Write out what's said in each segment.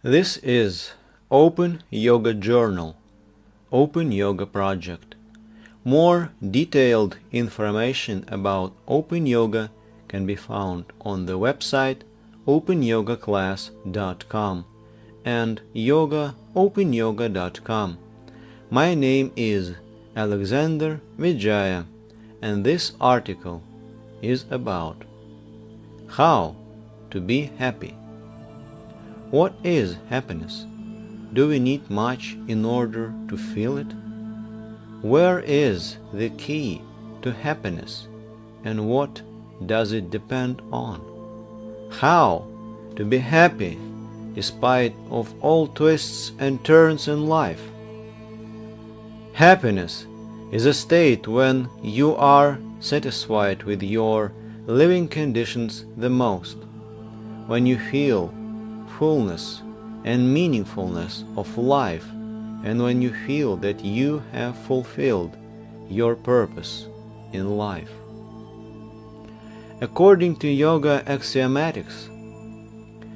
This is Open Yoga Journal, Open Yoga Project. More detailed information about Open Yoga can be found on the website opanyogaclass.com and openyoga.com. My name is Alexander Vijaya, and this article is about how to be happy. What is happiness? Do we need much in order to feel it? Where is the key to happiness, and what does it depend on? How to be happy despite of all twists and turns in life? Happiness is a state when you are satisfied with your living conditions the most, when you feel fullness and meaningfulness of life, and when you feel that you have fulfilled your purpose in life. According to yoga axiomatics,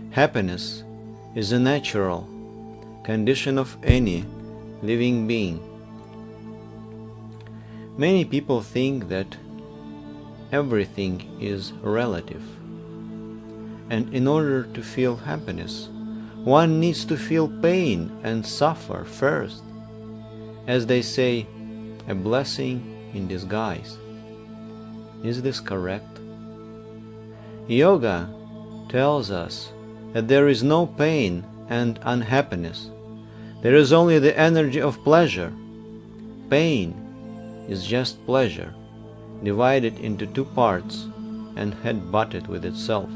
happiness is a natural condition of any living being. Many people think that everything is relative, and in order to feel happiness, one needs to feel pain and suffer first. As they say, a blessing in disguise. Is this correct? Yoga tells us that there is no pain and unhappiness. There is only the energy of pleasure. Pain is just pleasure, divided into two parts and head-butted with itself.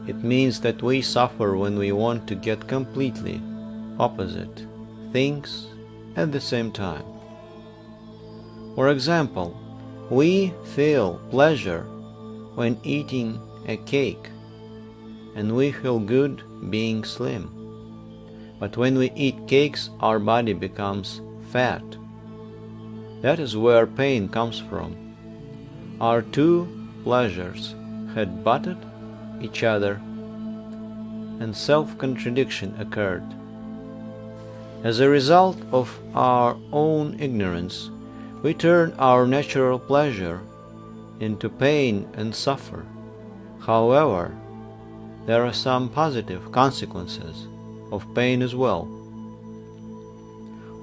It means that we suffer when we want to get completely opposite things at the same time. For example, we feel pleasure when eating a cake, and we feel good being slim. But when we eat cakes, our body becomes fat. That is where pain comes from. Our two pleasures had butted each other, and self-contradiction occurred. As a result of our own ignorance, we turn our natural pleasure into pain and suffer. However, there are some positive consequences of pain as well.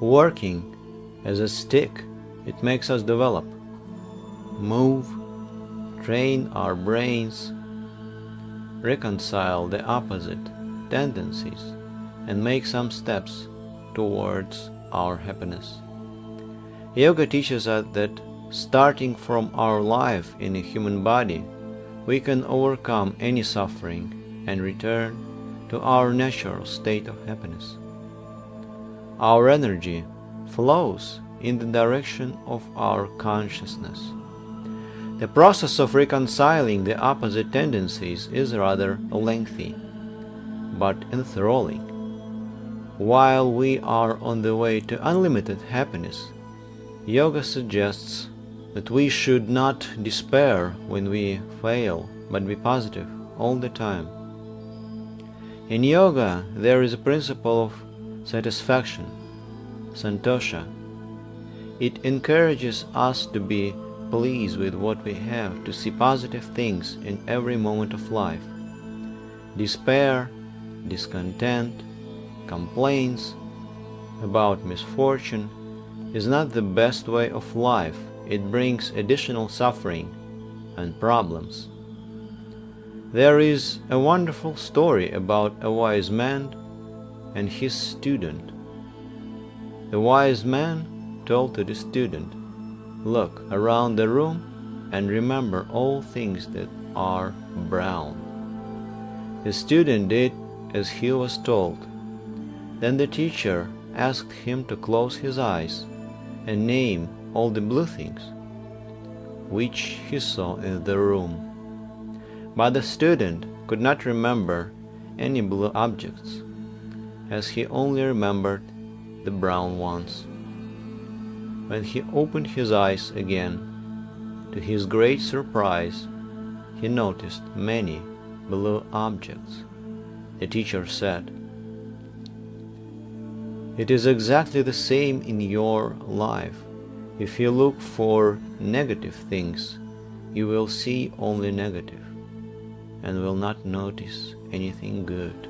Working as a stick, it makes us develop, move, train our brains, reconcile the opposite tendencies, and make some steps towards our happiness. Yoga teaches us that starting from our life in a human body, we can overcome any suffering and return to our natural state of happiness. Our energy flows in the direction of our consciousness. The process of reconciling the opposite tendencies is rather lengthy, but enthralling. While we are on the way to unlimited happiness, yoga suggests that we should not despair when we fail, but be positive all the time. In yoga, there is a principle of satisfaction, santosha. It encourages us to be pleased with what we have, to see positive things in every moment of life. Despair, discontent, complaints about misfortune is not the best way of life. It brings additional suffering and problems. There is a wonderful story about a wise man and his student. The wise man told to the student, "Look around the room and remember all things that are brown." The student did as he was told. Then the teacher asked him to close his eyes and name all the blue things which he saw in the room. But the student could not remember any blue objects, as he only remembered the brown ones. When he opened his eyes again, to his great surprise, he noticed many blue objects. The teacher said, It is exactly the same in your life. If you look for negative things, you will see only negative and will not notice anything good.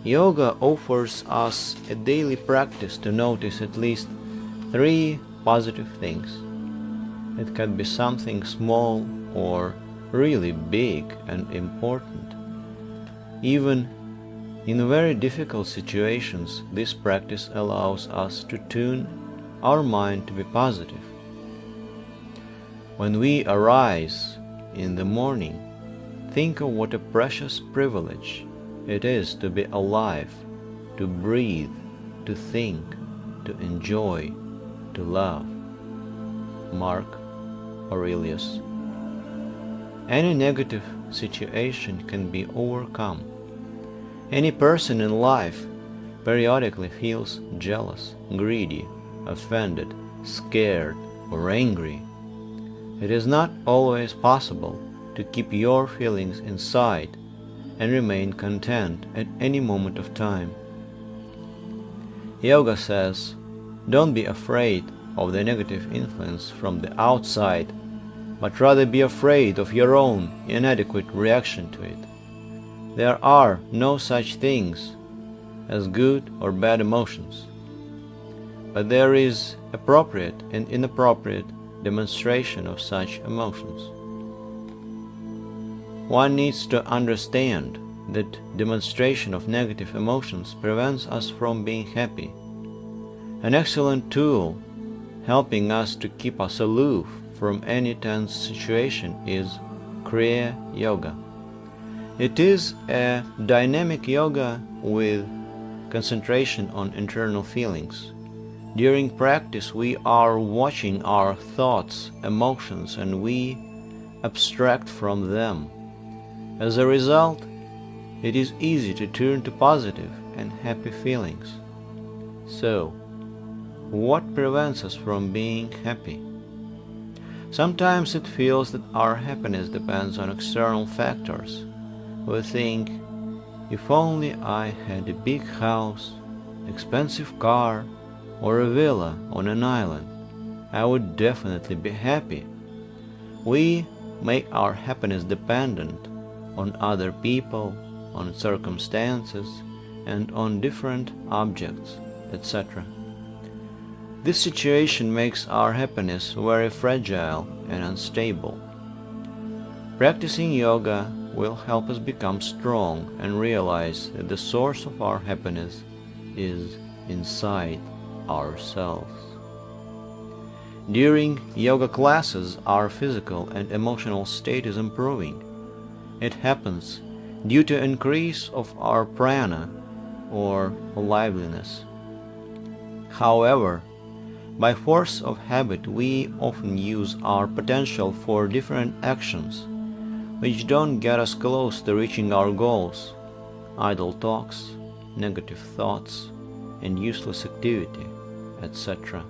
Yoga offers us a daily practice to notice at least 3 positive things. It can be something small or really big and important. Even in very difficult situations, this practice allows us to tune our mind to be positive. When we arise in the morning, think of what a precious privilege it is to be alive, to breathe, to think, to enjoy, to love. Mark Aurelius. Any negative situation can be overcome. Any person in life periodically feels jealous, greedy, offended, scared, or angry. It is not always possible to keep your feelings inside and remain content at any moment of time. Yoga says, don't be afraid of the negative influence from the outside, but rather be afraid of your own inadequate reaction to it. There are no such things as good or bad emotions, but there is appropriate and inappropriate demonstration of such emotions. One needs to understand that demonstration of negative emotions prevents us from being happy. An excellent tool helping us to keep us aloof from any tense situation is Kriya Yoga. It is a dynamic yoga with concentration on internal feelings. During practice, we are watching our thoughts, emotions, and we abstract from them. As a result, it is easy to turn to positive and happy feelings. So, what prevents us from being happy? Sometimes it feels that our happiness depends on external factors. We think, if only I had a big house, expensive car, or a villa on an island, I would definitely be happy. We make our happiness dependent on other people, on circumstances, and on different objects, etc. This situation makes our happiness very fragile and unstable. Practicing yoga will help us become strong and realize that the source of our happiness is inside ourselves. During yoga classes, our physical and emotional state is improving. It happens due to increase of our prana or liveliness. However, by force of habit, we often use our potential for different actions, which don't get us close to reaching our goals: idle talks, negative thoughts, and useless activity, etc.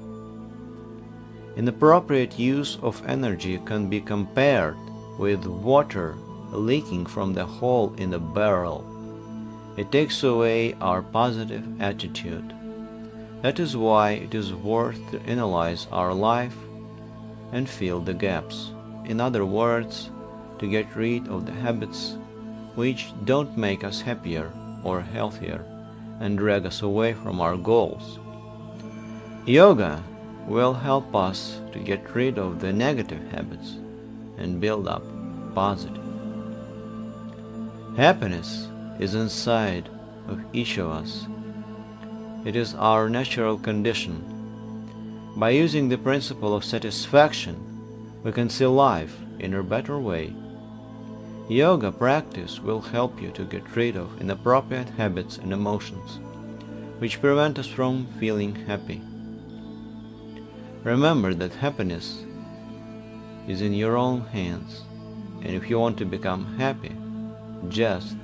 Inappropriate use of energy can be compared with water leaking from the hole in the barrel. It takes away our positive attitude. That is why it is worth to analyze our life and fill the gaps. In other words, to get rid of the habits which don't make us happier or healthier and drag us away from our goals. Yoga will help us to get rid of the negative habits and build up positive. Happiness is inside of each of us. It is our natural condition. By using the principle of satisfaction, we can see life in a better way. Yoga practice will help you to get rid of inappropriate habits and emotions, which prevent us from feeling happy. Remember that happiness is in your own hands, and if you want to become happy, just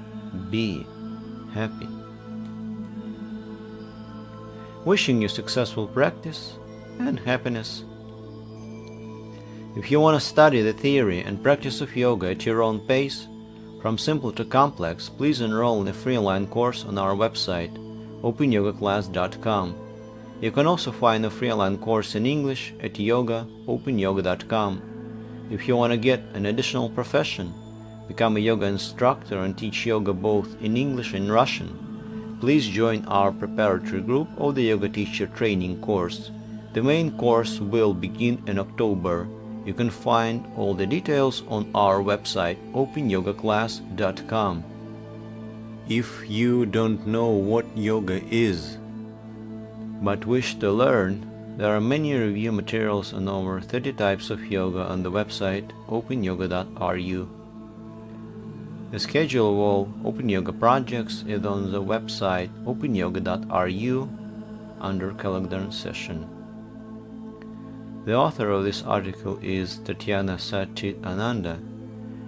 be happy. Wishing you successful practice and happiness. If you want to study the theory and practice of yoga at your own pace, from simple to complex, please enroll in a free online course on our website, opanyogaclass.com. You can also find a free online course in English at yoga.openyoga.com. If you want to get an additional profession, become a yoga instructor and teach yoga both in English and Russian, please join our preparatory group of the Yoga Teacher Training course. The main course will begin in October. You can find all the details on our website opanyogaclass.com. If you don't know what yoga is, but wish to learn, there are many review materials on over 30 types of yoga on the website openyoga.ru. The schedule of all Open Yoga projects is on the website openyoga.ru under calendar session. The author of this article is Tatyana Satchit Ananda.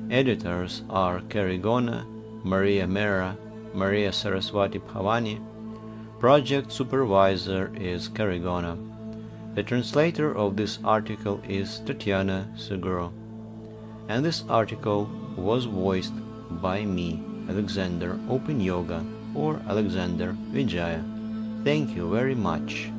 Editors are Kerry Gona, Maria Mera, Maria Saraswati Bhavani. Project supervisor is Kerry Gona. The translator of this article is Tatyana Seguro. And this article was voiced by me, Alexander Open Yoga, or Alexander Vijaya. Thank you very much.